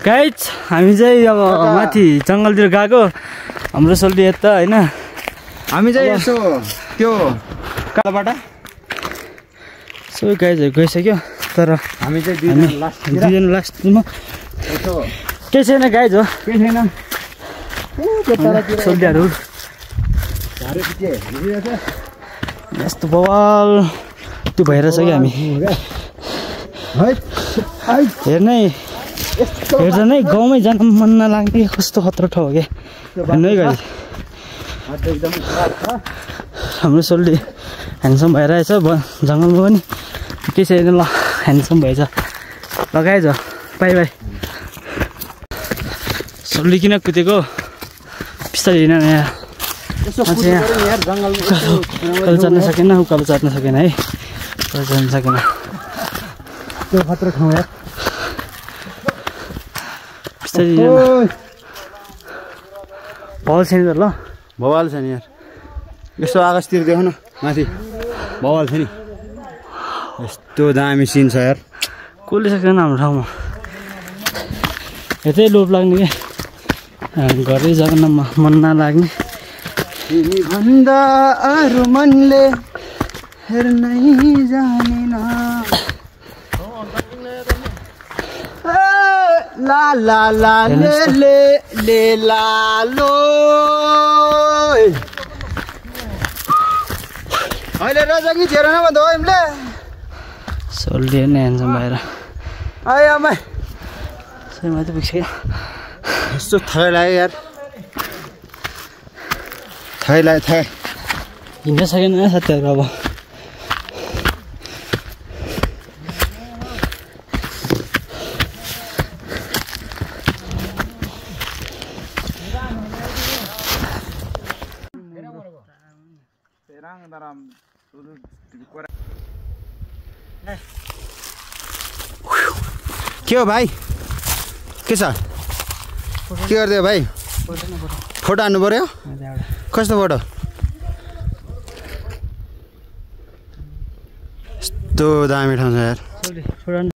guys हामी चाहिँ अब माथि जङ्गलतिर गएको हाम्रो सोल्टी यता होइन हामी चाहिँ यसो त्यो कालोबाट सबै गाइजहरू गइसक्यो तर हामी चाहिँ दुईजना लास्टमा केही छैन गाइज हो केही छैन सोल्टीहरू यस्तो बवाल त्यो भइरहेछ कि हामी हेर्छ नै गाउँमै जान मन नलाग्ने कस्तो खतरा ठाउँ हो क्या हेर्नै गाडी हाम्रो सोल्टी ह्यान्डसम भइरहेछ जङ्गलमा पनि केही छैन ल ह्यान्डसम भएछ लगाएछ बाई बाई सोल्टी किन कुदेको बिस्तारै हिँड यहाँ उकालो चढ्न सकेन उकालो चढ्न सकेन है उकालो चढ्न सकेन त्यो खतरा ठाउँ यार बिस्तारै भल छैन त ल भवाल छ नि यार यस्तो आकाशतिर देख न माथि भवाल छ नि यस्तो दामी सिन छ यार कसले सक्दैन हाम्रो ठाउँमा यतै लोभ लाग्ने क्या घरै जान मन नलाग्ने तिमी भन्दा अरू मनले हेर्नै जानेन ला ला ला ले ले ले ला लो अहिले रजगी झेर न भन्दा हो इमले सोल्टी नै ह्यान्डसम भएर आए आमा सबै माथि पुग्छ यस्तो थाहै लाग्यो यार थाहै लाग्यो थाहै हिँड्न सकेन साथीहरू अब के हो भाइ के छ के गरिदियो भाइ फोटो हान्नु पर्यो कस्तो फोटो यस्तो दामी ठाउँ छ यार